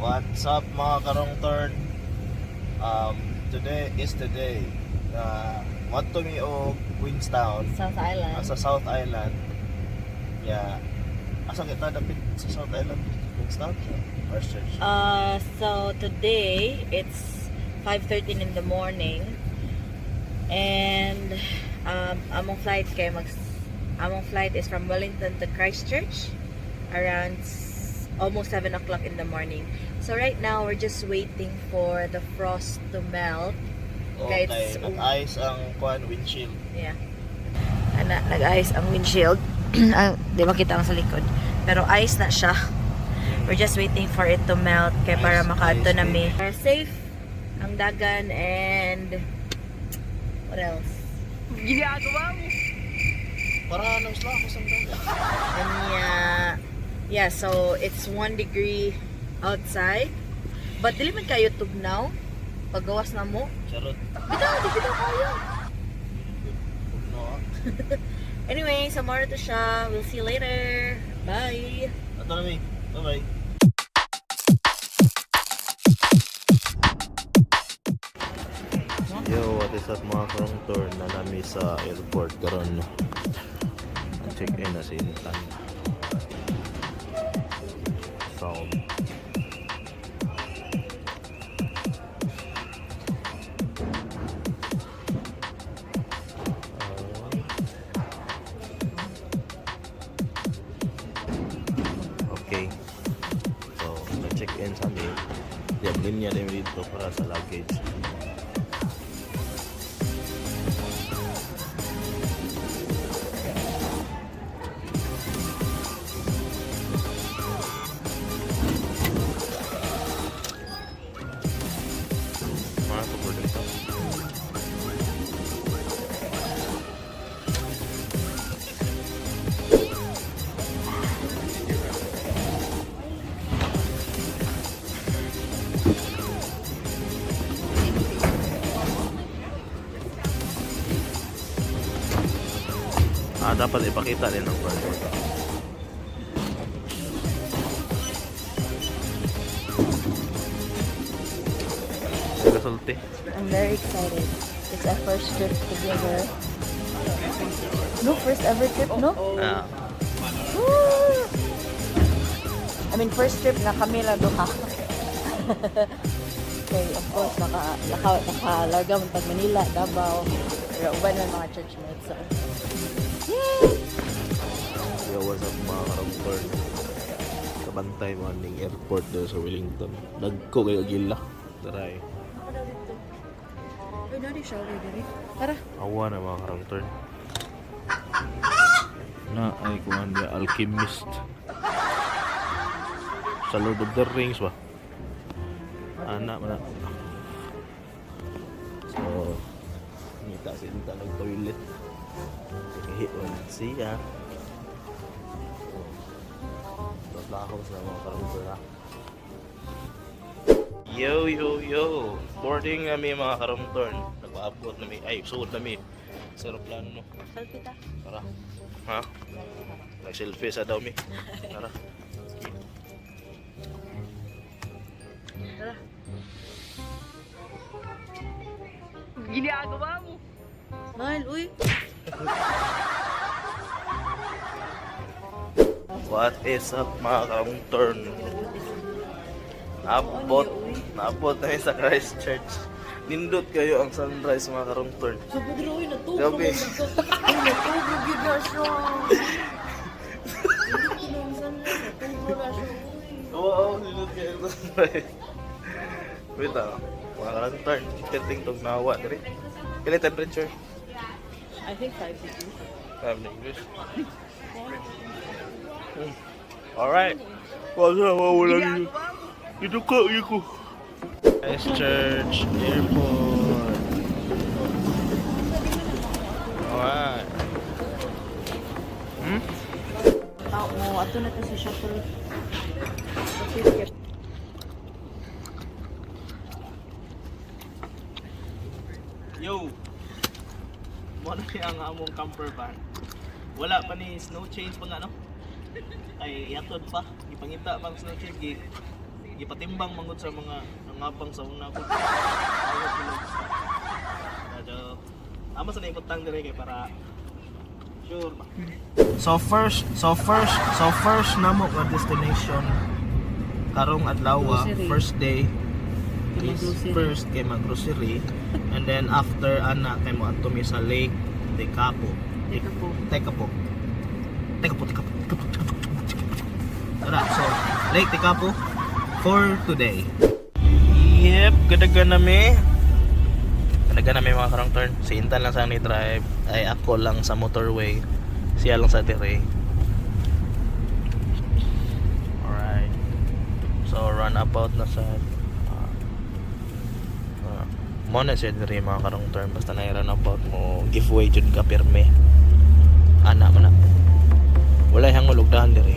What's up mga karongtern? Today is the day na madto mi og Queenstown South Island. sa South Island. Yeah. Asa kita dapit sa South Island? Queenstown? Christchurch. So today it's 5:13 in the morning, and among flight is from Wellington to Christchurch around almost 7 o'clock in the morning. So right now we're just waiting for the frost to melt. Okay, nag-ice ang windshield. Yeah. Nag-ice ang windshield. Di makita ang sa likod. Pero ice na siya. We're just waiting for it to melt kaya para makaadto na mi. Safe ang dagan, and what else? Ginagawa mo. Para anong sila ako sa dagan. And yeah, so it's 1 degree outside. But dili man kayo tugnaw paggawas na mo. Charot. Bitaw kayo. No. Anyway, sa more to siya. We'll see you later. Bye. Ato na mi. Bye-bye. Yo, what is up mga karongtern? Na nami sa airport karon. Check-in na si Intann. Sound. Okay. So, na-check-in sa amin. Linya din dito para sa luggage. Dapat ipakita din ang passport. Resulti. I'm very excited. It's our first trip together. No, first ever trip, no? Yeah. Woo! I mean, first trip na kami lang duha. Okay, of course, nakalarga mo tag Manila, Davao, pero uban ng mga church mates. So. Yo, what's up mga karongtern? Kabantay mo ning airport doon sa Wellington. Dagko kayo gila. Taray. Ay, nari siya ulit diri. Tara. Awa na mga karongtern. Na ay kuhan niya alchemist. Sa Lord of the Rings ba? Anak mo na. So, ngita si Intann nag-toilet. Hiyon siya. Ako sa mga karongtern ha. Yo! Boarding kami mga karongtern. Nag-aabot na mi. Ay, suot na mi. Sa aeroplano no. Selfie ta. Tara. Ha? Nag-selfie sa daw mi. Tara. Tara. Ginagawa mo. Mahal, uy. What is up mga karongtern? Naabot na sa Christchurch. Nindot kayo ang sunrise mga karongtern. Sabi dito, uy, natubog. Gabi. Uy, natubog yung gasyo. Natubog na siya, uy. Oo, nindot kayo ang sunrise. Wait ah, mga karongtern. Tinting tog nawa diri. Kailan temperature? I think 5 degrees. 5 degrees. Alright. Wala na mawala dito. Ito ko. Christchurch Airport. Alright. Ato na ito sa shuttle. Yo! Mo na ang among camper van. Wala pa ni snow change pa nga no? Ay yatod pa, ipangita pang snow change gig. ipatimbang mangod sa mga nangabang sa una ko. Medyo ama sa naibutang dire kay para sure ba. So first namo nga destination karong adlaw, Grocery. first day is Mag-grocery. first kay mag-grocery and then after ana kay mo ato mi sa Lake Tekapo. Tekapo. Tara, so Lake Tekapo for today. Yep, gadagan nami mga karongtern. Si Intann lang sa ni drive, ay ako lang sa motorway, siya lang sa dire. Alright, so runabout na sa muna siya dire mga karongtern. Basta na runabout mo giveaway jud ka pirme ana man na wala hangul og dahan dire.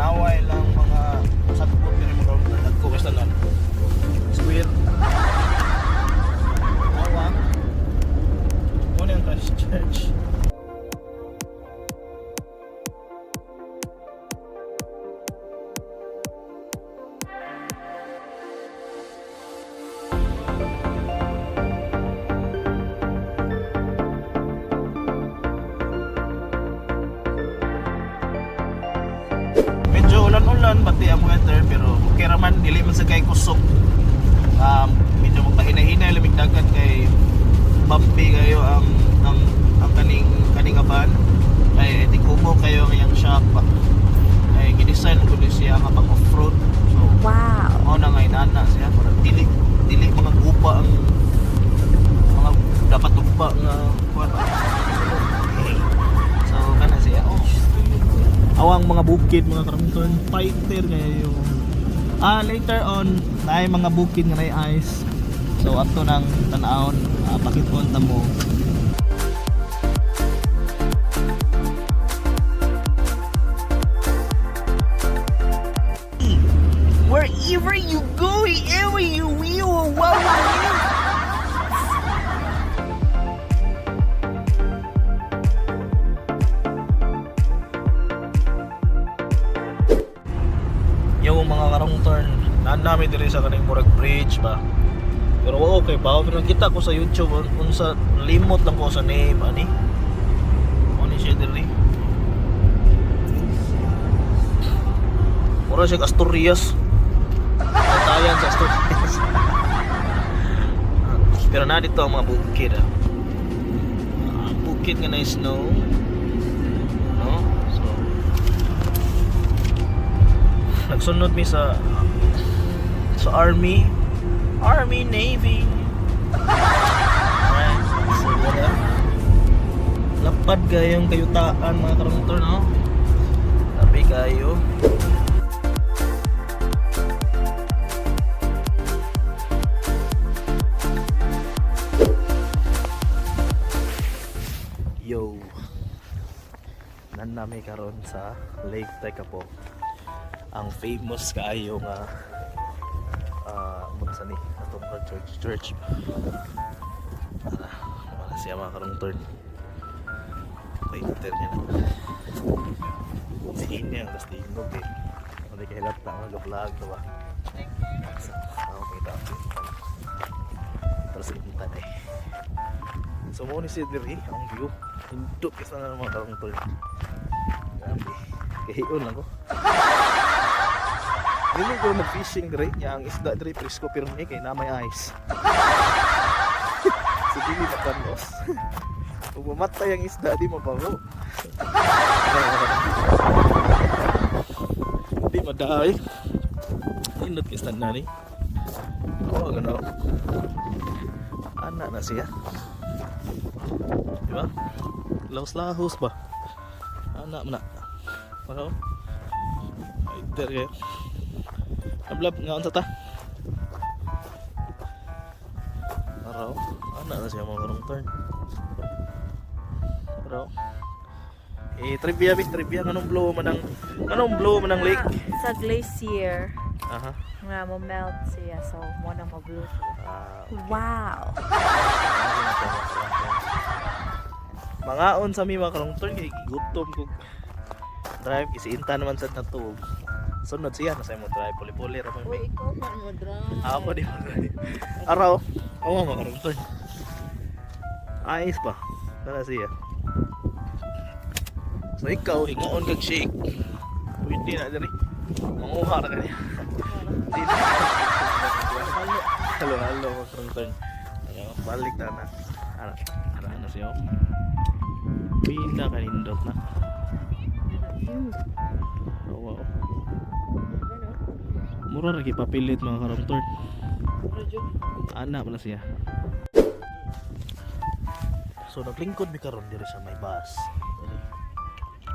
Naway lang mga sagpot ni mga karongtern nagko kastanan. Square. Awang. Muna ang Christchurch. Medyo ulan-ulan pati ang weather pero okay raman, dili man sa kay kusog. Medyo magpahina-hina lamig dagat kay bumpy kayo ang kaning aban. Kay tikubo kayo ngayang shop. Ay gidesign ko din siya nga pang off-road. So Wow. mao na nga inana siya para dili mga gupa ang mga dapat tugpa nga kuan. So kana siya. Awang mga bukid mga karongtern, fighter kayo. Later on naay mga bukid nga naay ice. So ato nang tan-awon, pakiton ta mo. Wherever you go, wherever you will, wow. Yung mga karongtern, naan namin diri sa kaning murag bridge ba. Pero okay ba? Pero nakita ko sa YouTube unsa limot lang ko sa name ani. Ano siya diri? Mura siya Asturias. Tayan sa Asturias. Pero na dito ang mga bukid. Bukid nga na snow. No? So nagsunod mi sa Army, Navy. Alright, so wala. Lapad kayong kayutaan mga karongtern, no? Tabi kayo. Yo, nan nami karon sa Lake Tekapo, ang famous kaayo nga muna sa ni atong church. Wala siya mga karongtern. Painter niya na. Sige niya, tapos tingog eh. Hindi ka hilap na mag-vlog ito ba? Okay, tapos terus Intann eh. So mo ni si diri ang view. Tundok isa na mga karongtern. Grabe. Kahiyon lang ko. Dili ko mag-fishing diri, ang isda diri presko pirmi kay na may ice. Sige ni makanos. Kung mamatay ang isda di mabaho. Di madaay. Indot kistan na ni. Oh, gano. Anak na siya. Di ba? Lahos-lahos ba? Anak mo na. Ano? Ay, there kayo. Ablab, ngaon sa ta? Araw, anak na siya mga karongtern. Bro. Trivia trivia kanong blow man ang lake. Sa glacier Aha. nga mo melt siya, so mo na mag-blue. Okay. Wow. Mangaon sa mi mga karongtern kay gutom ko. Drive si Intann naman sa natug. Sunod siya na sa mo drive puli-puli ra man may. Ikaw man mo drive. Ako di mo drive. Araw. Oo mga karongtern. Ayos pa. Tara siya. So ikaw, hingaon kag shake. Pwede na diri. Manguha ra kanya. Halo, mga karongtern. Balik na na. Ara siya. Pinda kanindot na. Oh, wow. Mura lagi papilit mga karongtern. Anak na siya. So naglingkod mi karon diri sa may bus.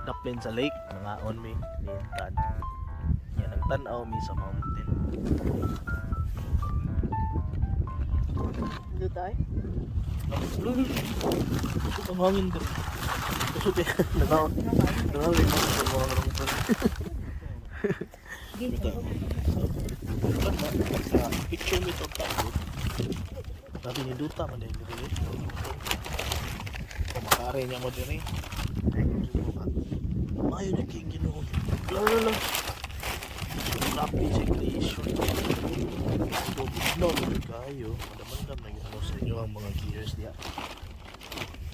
Daplin sa lake, nangaon mi ni Intann. Yan ang tan-aw mi sa mountain. Dito tayo. Ang hangin ko. Kusot yan. Nangaon. Nangaon mi sa mga karongtern. Sa picture mi to tayo. Sabi ni Duta man din diri. Kumakain niya mo diri. Ayaw na king ginoon. Lala. Rapid circulation. So, bugnaw na kaayu. Madamandam na yun sa inyo ang mga gears diya.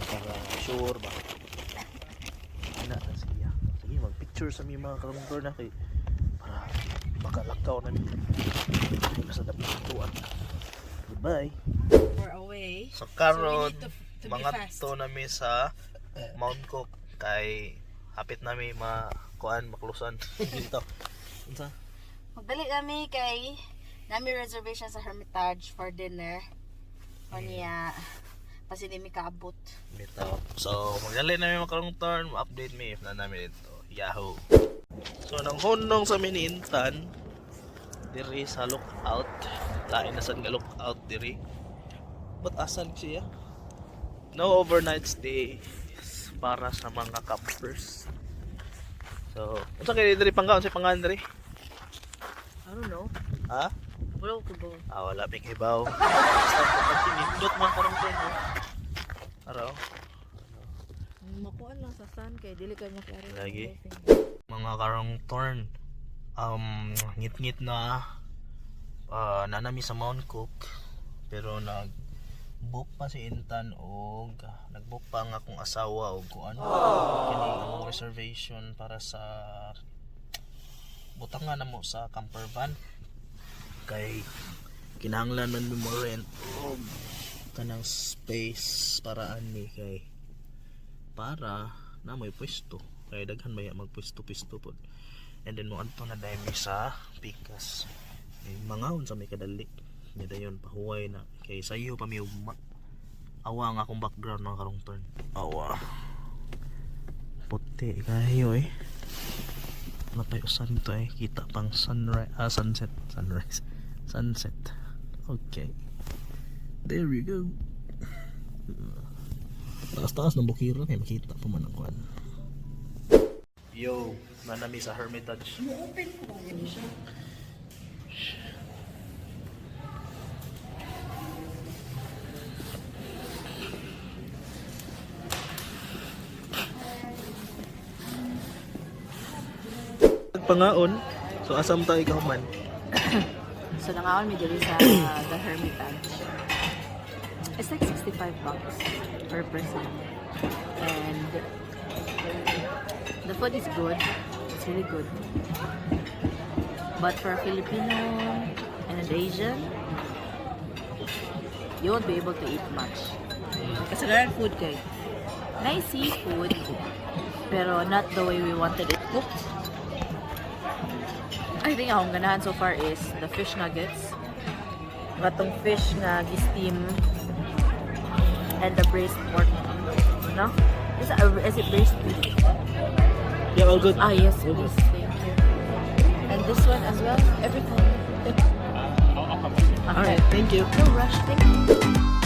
Para sure ba? Ana na siya. Sige, mag-picture sa mga karongtern na kay para makalakaw na nito. Hindi sa dapat tuwan. Goodbye. We're away. So karon to be mga fast. to nami sa Mount Cook kay hapit nami maklusan dito. Unsa? Magbalik kami kay nami reservation sa Hermitage for dinner. O niya kasi di mi kaabot. Dito. So magdali nami mga karongtern, update me if na nami dito. Yahoo. So nang hunong sa mi ni Intann diri sa lookout. Lain na sad nga lookout diri. But asan siya? No overnight stay para sa mga campers. So, unsa kay diri panggaon sa pangan diri? I don't know. Ha? Wala ko ba? Wala ping hibaw. Basta pagtinindot man karongtern no. Araw. Makuan lang sa sun kay dili kanya kay Lagi. Mga karongtern ngit-ngit na nanami sa Mount Cook pero book pa si Intann og nagbook pa ang akong asawa og kuan kini ang reservation para sa butangan namo sa camper van kay kinahanglan man mo rent og kanang space para ani kay para na may pwesto kay daghan maya magpwesto-pwesto pod and then mo adto na daymi sa pikas mangaon sa may kadali ni dayon pahuway na kay sayo pa mi awa nga akong background mga karongtern. Awa puti kayo ano tayo sun to kita pang sunrise sunset okay there we go taas ng bukiran makita pa man ang kuan. Yo nanami sa Hermitage. Open ko lang siya. Pangaon. So asam tayo ikaw man? So nangaon mi diri sa the Hermitage. It's like $65 per person. And the food is good. It's really good. But for a Filipino and an Asian, you won't be able to eat much. Kasi ganyan food kay. Nice seafood, pero not the way we wanted it cooked. I think akong ganahan so far is the fish nuggets. Gatong fish na gi-steam and the braised pork. No? Is it braised beef? Yeah, all good. Ah, yes, please. Thank you. And this one as well? Everything. Alright, thank you. No rush. Thank you.